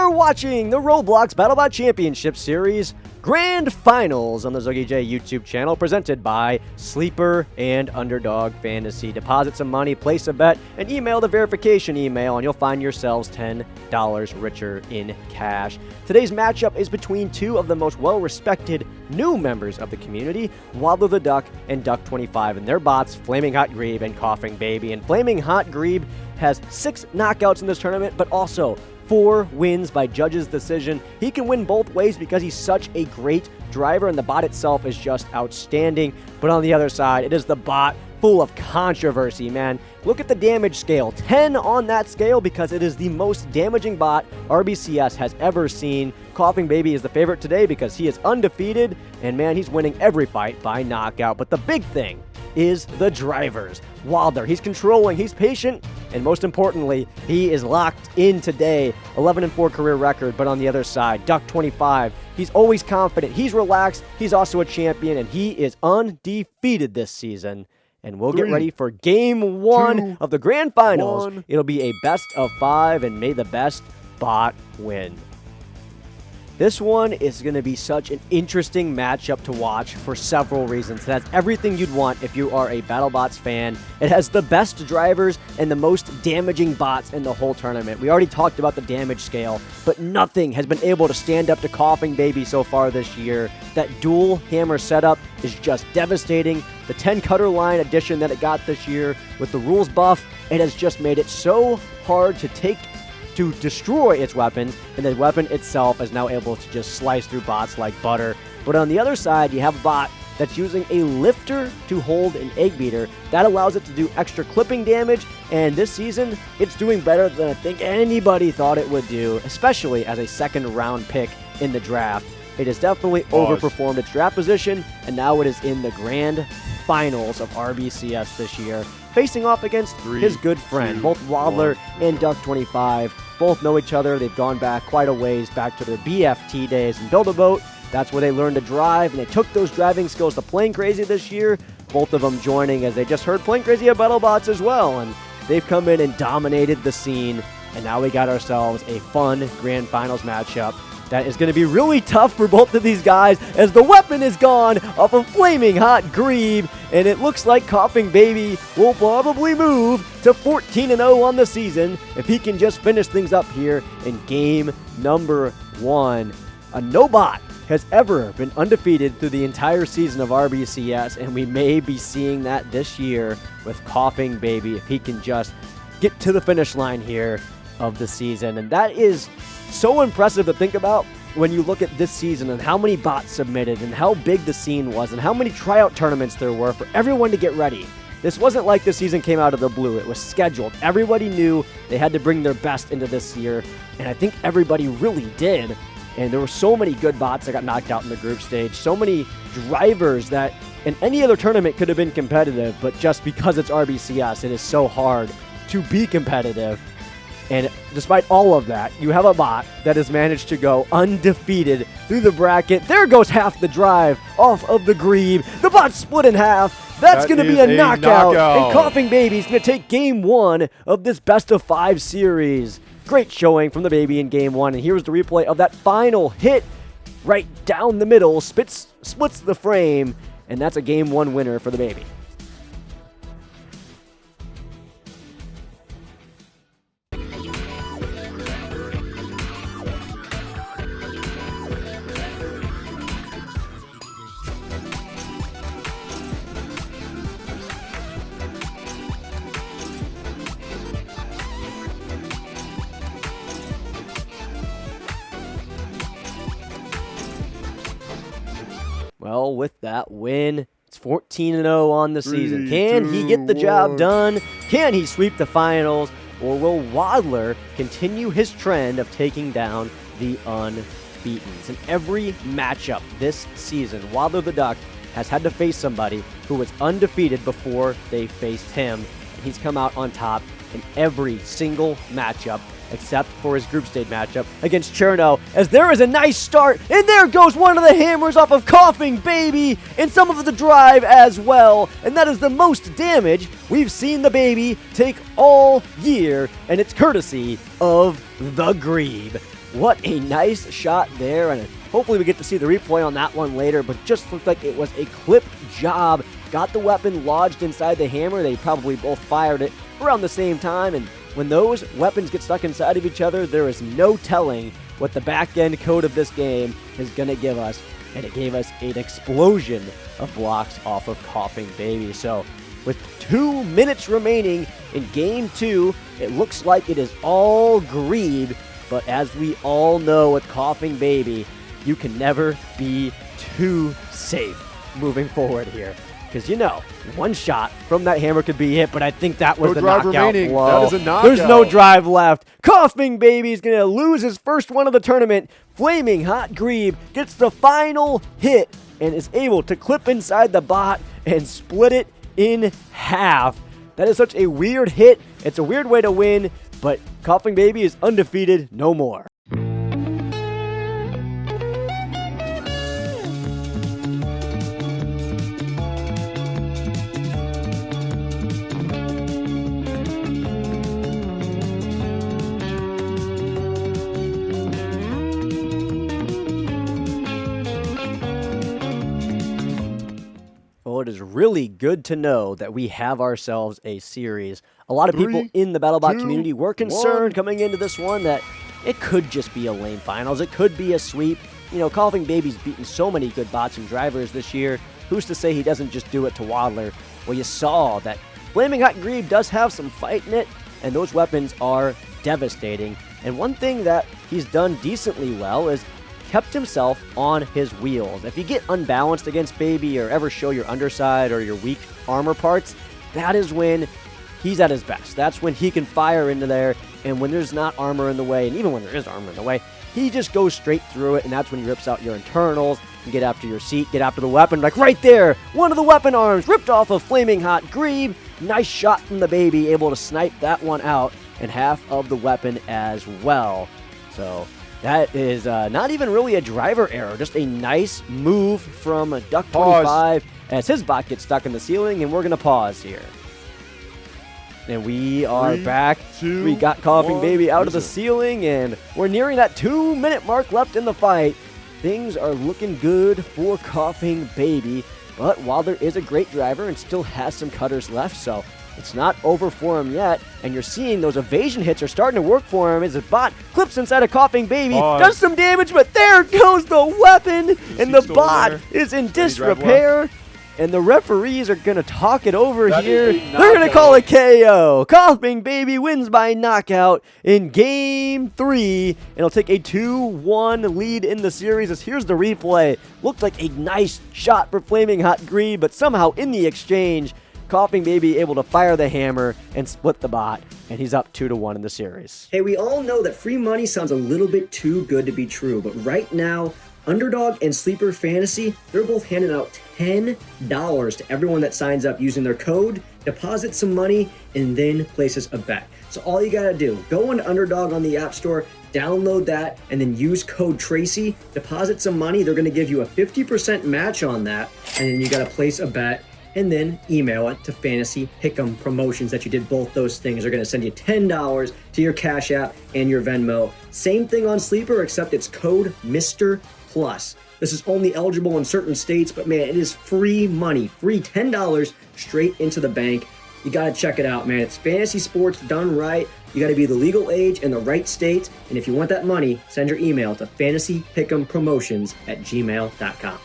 You're watching the Roblox Battlebot Championship Series Grand Finals on the ZuggyJ YouTube channel, presented by Sleeper and Underdog Fantasy. Deposit some money, place a bet, and email the verification email, and you'll find yourselves $10 richer in cash. Today's matchup is between two of the most well-respected new members of the community, Waddler the Duck and Duck25, and their bots, Flaming Hot Grebe and Coughing Baby. And Flaming Hot Grebe has 6 knockouts in this tournament, but also 4 wins by judges' decision. He can win both ways because he's such a great driver, and the bot itself is just outstanding. But on the other side, it is the bot full of controversy, man. Look at the damage scale. 10 on that scale because it is the most damaging bot RBCS has ever seen. Coughing Baby is the favorite today because he is undefeated, and man, he's winning every fight by knockout. But the big thing is the drivers. Waddler, he's controlling, he's patient, and most importantly, he is locked in today. 11-4 career record, but on the other side, Duck25, he's always confident, he's relaxed, he's also a champion, and he is undefeated this season. And we'll get ready for Game 1 of the Grand Finals. It'll be a best of 5, and may the best bot win. This one is going to be such an interesting matchup to watch for several reasons. It has everything you'd want if you are a BattleBots fan. It has the best drivers and the most damaging bots in the whole tournament. We already talked about the damage scale, but nothing has been able to stand up to Coughing Baby so far this year. That dual hammer setup is just devastating. The 10 cutter line addition that it got this year with the rules buff, it has just made it so hard to destroy its weapons, and the weapon itself is now able to just slice through bots like butter. But on the other side, you have a bot that's using a lifter to hold an egg beater. That allows it to do extra clipping damage, and this season, it's doing better than I think anybody thought it would do, especially as a second-round pick in the draft. It has definitely overperformed its draft position, and now it is in the Grand Finals of RBCS this year, facing off against his good friend. Both Waddler and Duck25 both know each other. They've gone back quite a ways, back to their BFT days in Build-A-Boat. That's where they learned to drive, and they took those driving skills to Playing Crazy this year. Both of them joining, as they just heard Playing Crazy at BattleBots as well, and they've come in and dominated the scene, and now we got ourselves a fun Grand Finals matchup that is going to be really tough for both of these guys, as the weapon is gone off of Flaming Hot Grebe, and it looks like Coughing Baby will probably move to 14-0 on the season if he can just finish things up here in game number 1. No bot has ever been undefeated through the entire season of RBCS, and we may be seeing that this year with Coughing Baby if he can just get to the finish line here of the season. And that is so impressive to think about when you look at this season and how many bots submitted and how big the scene was and how many tryout tournaments there were for everyone to get ready. This wasn't like the season came out of the blue. It was scheduled. Everybody knew they had to bring their best into this year, and I think everybody really did. And there were so many good bots that got knocked out in the group stage, so many drivers that in any other tournament could have been competitive, but just because it's RBCS, it is so hard to be competitive. And despite all of that, you have a bot that has managed to go undefeated through the bracket. There goes half the drive off of the Grebe. The bot's split in half. That's going to be a knockout. And Coughing Baby's going to take Game 1 of this Best of 5 series. Great showing from the Baby in Game 1. And here's the replay of that final hit right down the middle. Splits the frame. And that's a Game 1 winner for the Baby. Well, with that win, it's 14-0 on the season. Can he get the job done? Can he sweep the finals? Or will Waddler continue his trend of taking down the unbeatens? In every matchup this season, Waddler the Duck has had to face somebody who was undefeated before they faced him. And he's come out on top in every single matchup except for his group stage matchup against Cherno, as there is a nice start, and there goes one of the hammers off of Coughing Baby, and some of the drive as well, and that is the most damage we've seen the Baby take all year, and it's courtesy of the Grebe. what a nice shot there, and hopefully we get to see the replay on that one later, but it just looked like it was a clip job. Got the weapon lodged inside the hammer. They probably both fired it around the same time, and when those weapons get stuck inside of each other, there is no telling what the back-end code of this game is going to give us, and it gave us an explosion of blocks off of Coughing Baby. So with 2 minutes remaining in Game 2, it looks like it is all Grebe, but as we all know with Coughing Baby, you can never be too safe moving forward here. Because, you know, one shot from that hammer could be hit, but I think that was the knockout blow. That is a knockout. There's no drive left. Coughing Baby is going to lose his first one of the tournament. Flaming Hot Grebe gets the final hit and is able to clip inside the bot and split it in half. That is such a weird hit. It's a weird way to win, but Coughing Baby is undefeated no more. Well, it is really good to know that we have ourselves a series. A lot of people in the BattleBot community were concerned coming into this one that it could just be a lame finals. It could be a sweep. You know, Coughing Baby's beaten so many good bots and drivers this year. Who's to say he doesn't just do it to Waddler? Well, you saw that Flaming Hot Grebe does have some fight in it, and those weapons are devastating. And one thing that he's done decently well is kept himself on his wheels. If you get unbalanced against Baby or ever show your underside or your weak armor parts, that is when he's at his best. That's when he can fire into there, and when there's not armor in the way, and even when there is armor in the way, he just goes straight through it, and that's when he rips out your internals and get after your seat, get after the weapon. Like right there, one of the weapon arms ripped off of Flaming Hot Grebe. Nice shot from the Baby, able to snipe that one out, and half of the weapon as well. So that is not even really a driver error, just a nice move from Duck25 as his bot gets stuck in the ceiling, and we're going to pause here. And we are back. We got Coughing Baby out of the ceiling, and we're nearing that 2-minute mark left in the fight. Things are looking good for Coughing Baby, but Waddler is a great driver and still has some cutters left, so it's not over for him yet, and you're seeing those evasion hits are starting to work for him as his bot clips inside a Coughing Baby, does some damage, but there goes the weapon, and the bot is in disrepair, and the referees are going to talk it over here. They're going to call it KO. Coughing Baby wins by knockout in Game 3. It'll take a 2-1 lead in the series as here's the replay. Looked like a nice shot for Flaming Hot Grebe, but somehow in the exchange, Coughing Baby able to fire the hammer and split the bot, and he's up 2-1 in the series. Hey, we all know that free money sounds a little bit too good to be true, but right now, Underdog and Sleeper Fantasy, they're both handing out $10 to everyone that signs up using their code, deposits some money, and then places a bet. So all you gotta do, go into Underdog on the App Store, download that, and then use code Tracy, deposit some money. They're gonna give you a 50% match on that, and then you gotta place a bet, and then email it to Fantasy Pick'em Promotions that you did both those things. They're going to send you $10 to your Cash App and your Venmo. Same thing on Sleeper, except it's code MrPlus. This is only eligible in certain states, but man, it is free money. Free $10 straight into the bank. You got to check it out, man. It's fantasy sports done right. You got to be the legal age in the right state. And if you want that money, send your email to fantasypickempromotions@gmail.com.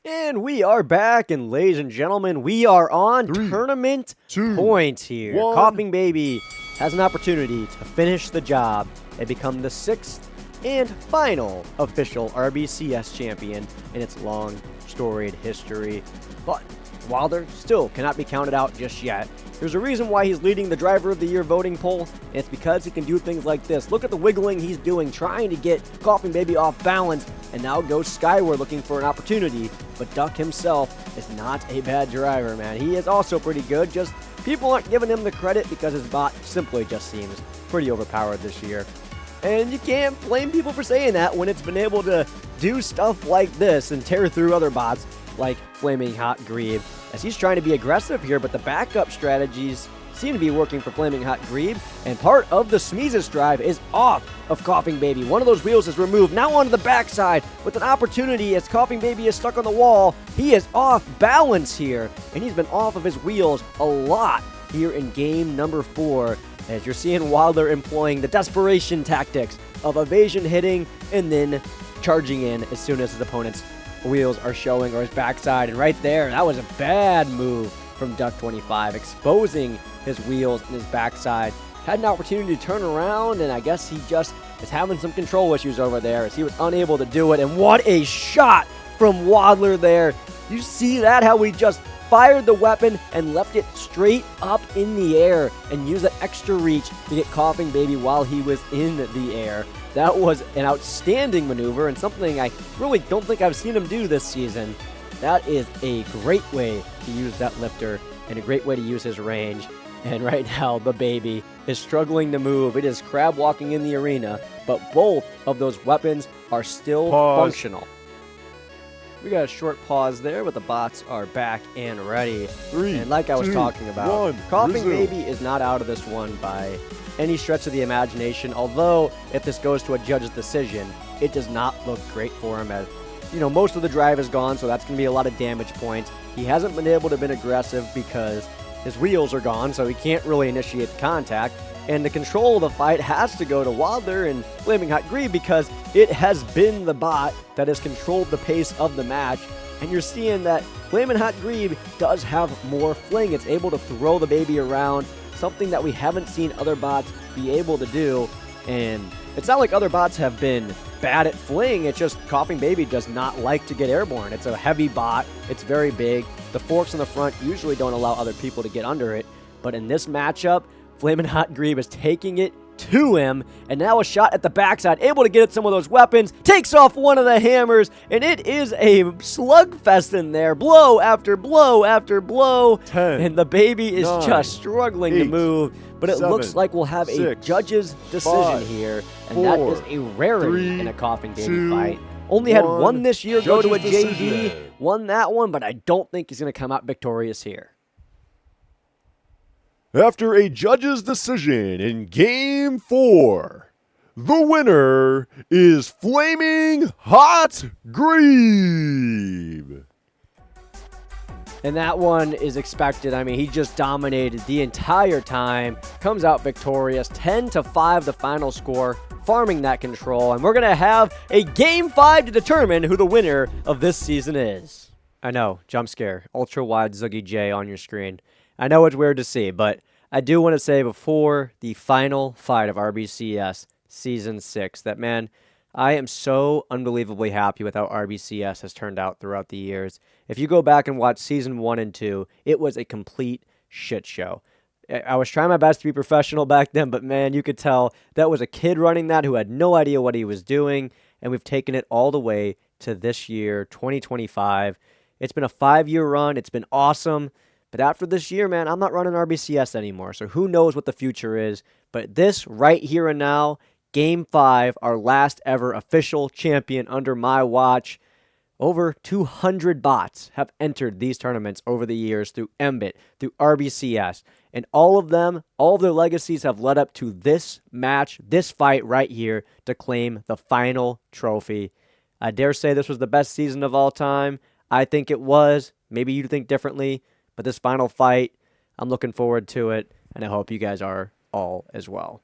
And we are back, and ladies and gentlemen, we are on tournament points here. Coughing Baby has an opportunity to finish the job and become the 6th and final official RBCS champion in its long, storied history. But Waddler still cannot be counted out just yet. There's a reason why he's leading the Driver of the Year voting poll, and it's because he can do things like this. Look at the wiggling he's doing, trying to get Coughing Baby off balance, and now goes skyward looking for an opportunity. But Duck himself is not a bad driver, man. He is also pretty good, just people aren't giving him the credit because his bot simply just seems pretty overpowered this year. And you can't blame people for saying that when it's been able to do stuff like this and tear through other bots like Flaming Hot Grebe, as he's trying to be aggressive here, but the backup strategies seem to be working for Flaming Hot Grebe, and part of the Smeezes drive is off of Coughing Baby. One of those wheels is removed, now onto the backside with an opportunity as Coughing Baby is stuck on the wall. He is off balance here, and he's been off of his wheels a lot here in game number 4, as you're seeing Wadler employing the desperation tactics of evasion hitting and then charging in as soon as his opponent's wheels are showing, or his backside. And right there, that was a bad move from Duck25, exposing his wheels and his backside. Had an opportunity to turn around, and I guess he just is having some control issues over there as he was unable to do it. And what a shot from Wadler there. You see that, how we just fired the weapon and left it straight up in the air and used that extra reach to get Coughing Baby while he was in the air. That was an outstanding maneuver and something I really don't think I've seen him do this season. That is a great way to use that lifter and a great way to use his range. And right now, the baby is struggling to move. It is crab walking in the arena, but both of those weapons are still functional. We got a short pause there, but the bots are back and ready. And like I was talking about, Coughing Baby is not out of this one by any stretch of the imagination, although if this goes to a judge's decision, it does not look great for him, as you know, most of the drive is gone, so that's going to be a lot of damage points. He hasn't been able to be aggressive because his wheels are gone, so he can't really initiate the contact. And the control of the fight has to go to Wadler and Flaming Hot Grebe because it has been the bot that has controlled the pace of the match. And you're seeing that Flaming Hot Grebe does have more fling. It's able to throw the baby around, something that we haven't seen other bots be able to do. And it's not like other bots have been bad at fling. It's just Coughing Baby does not like to get airborne. It's a heavy bot. It's very big. The forks in the front usually don't allow other people to get under it. But in this matchup, Flamin' Hot Grebe is taking it to him, and now a shot at the backside, able to get at some of those weapons, takes off one of the hammers, and it is a slugfest in there, blow after blow after blow, 10, and the baby is 9, just struggling 8, to move, but it 7, looks like we'll have 6, a judge's decision 5, here, and 4, that is a rarity 3, in a Coughing Baby 2, fight. Only had 1, one this year go to a judge's JD, decision. won that one, but I don't think he's going to come out victorious here. After a judge's decision in Game 4, the winner is Flaming Hot Grebe. And that one is expected. I mean, he just dominated the entire time. Comes out victorious. 10-5 the final score, farming that control. And we're going to have a Game 5 to determine who the winner of this season is. I know, jump scare. Ultra wide ZuggyJ on your screen. I know it's weird to see, but I do want to say before the final fight of RBCS Season 6 that, man, I am so unbelievably happy with how RBCS has turned out throughout the years. If you go back and watch Season 1 and 2, it was a complete shit show. I was trying my best to be professional back then, but man, you could tell that was a kid running that who had no idea what he was doing, and we've taken it all the way to this year, 2025. It's been a 5-year run. It's been awesome. But after this year, man, I'm not running RBCS anymore, so who knows what the future is. But this right here and now, Game 5, our last ever official champion under my watch. Over 200 bots have entered these tournaments over the years through MBIT, through RBCS. And all of them, all of their legacies have led up to this match, this fight right here to claim the final trophy. I dare say this was the best season of all time. I think it was. Maybe you think differently. But this final fight, I'm looking forward to it, and I hope you guys are all as well.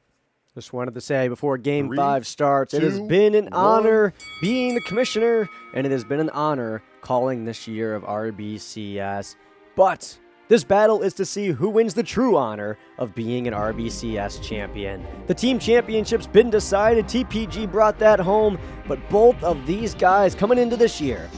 Just wanted to say before Game 5 starts, it has been an honor being the commissioner, and it has been an honor calling this year of RBCS. But this battle is to see who wins the true honor of being an RBCS champion. The team championship's been decided. TPG brought that home, but both of these guys coming into this year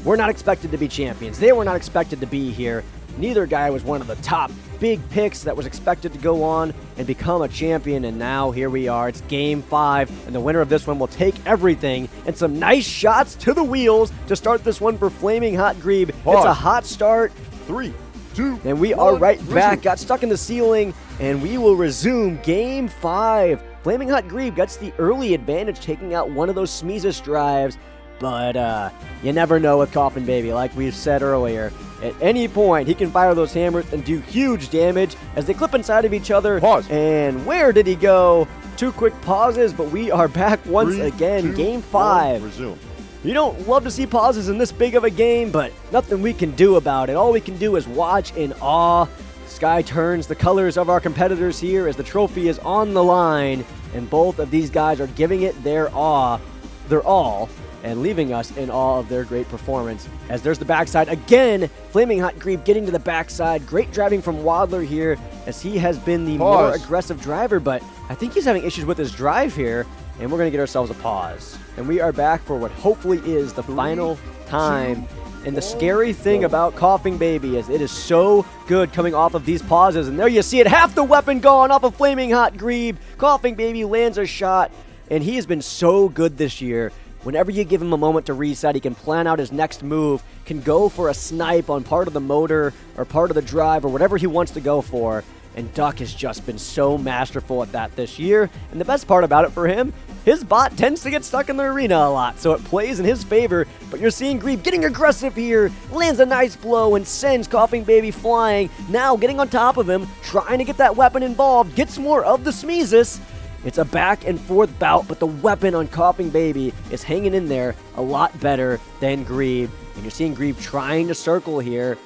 were not expected to be champions. They were not expected to be here. Neither guy was one of the top big picks that was expected to go on and become a champion, and now here we are. It's Game 5, and the winner of this one will take everything and some nice shots to the wheels to start this one for Flaming Hot Grebe. It's a hot start. 3, 2, and we are right back. Got stuck in the ceiling, and we will resume Game 5. Flaming Hot Grebe gets the early advantage, taking out one of those Smeezes drives. But you never know with Coffin Baby, like we said earlier. At any point, he can fire those hammers and do huge damage as they clip inside of each other. Pause. And where did he go? 2 quick pauses, but we are back once 3, again. 2, Game 1, 5. resume. You don't love to see pauses in this big of a game, but nothing we can do about it. All we can do is watch in awe. Sky turns the colors of our competitors here as the trophy is on the line, and both of these guys are giving it their all, and leaving us in awe of their great performance. As there's the backside again, Flaming Hot Grebe getting to the backside. Great driving from Wadler here, as he has been the more aggressive driver, but I think he's having issues with his drive here, and we're going to get ourselves a pause. And we are back for what hopefully is the final time. And the scary thing about Coughing Baby is it is so good coming off of these pauses. And there you see it, half the weapon gone off of Flaming Hot Grebe. Coughing Baby lands a shot, and he has been so good this year. Whenever you give him a moment to reset, he can plan out his next move, can go for a snipe on part of the motor or part of the drive or whatever he wants to go for. And Duck has just been so masterful at that this year. And the best part about it for him, his bot tends to get stuck in the arena a lot, so it plays in his favor. But you're seeing Grebe getting aggressive here, lands a nice blow and sends Coughing Baby flying. Now getting on top of him, trying to get that weapon involved, gets more of the Smeezus. It's a back and forth bout, but the weapon on Coughing Baby is hanging in there a lot better than Grebe. And you're seeing Grebe trying to circle here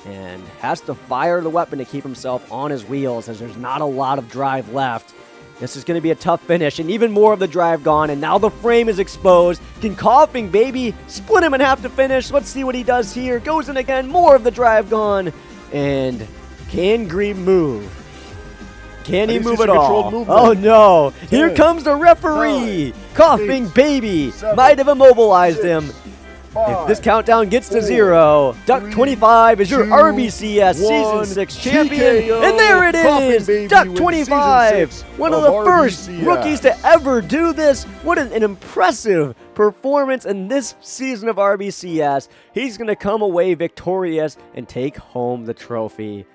and has to fire the weapon to keep himself on his wheels as there's not a lot of drive left. This is going to be a tough finish, and even more of the drive gone, and now the frame is exposed. Can Coughing Baby split him in half to finish? Let's see what he does here. Goes in again, more of the drive gone. And can Grebe move? Can he move at all? Oh no! Here comes the referee! Coughing Baby might have immobilized him. If this countdown gets to 0, Duck 25 is your RBCS Season 6 champion. And there it is! Duck 25! One of the first rookies to ever do this. What an impressive performance in this season of RBCS. He's going to come away victorious and take home the trophy.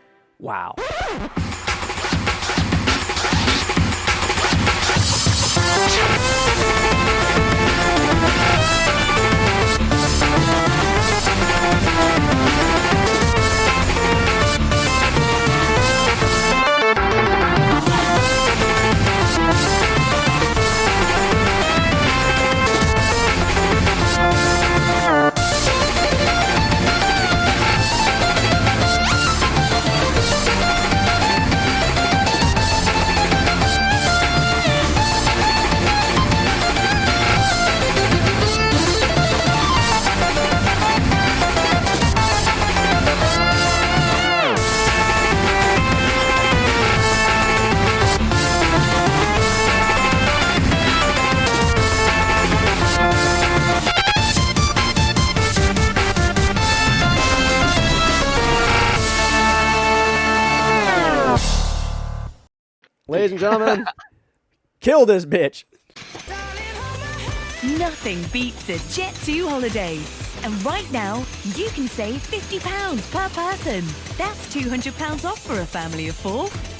Wow. Ladies and gentlemen, kill this bitch. Nothing beats a Jet 2 holiday. And right now, you can save £50 per person. That's £200 off for a family of 4.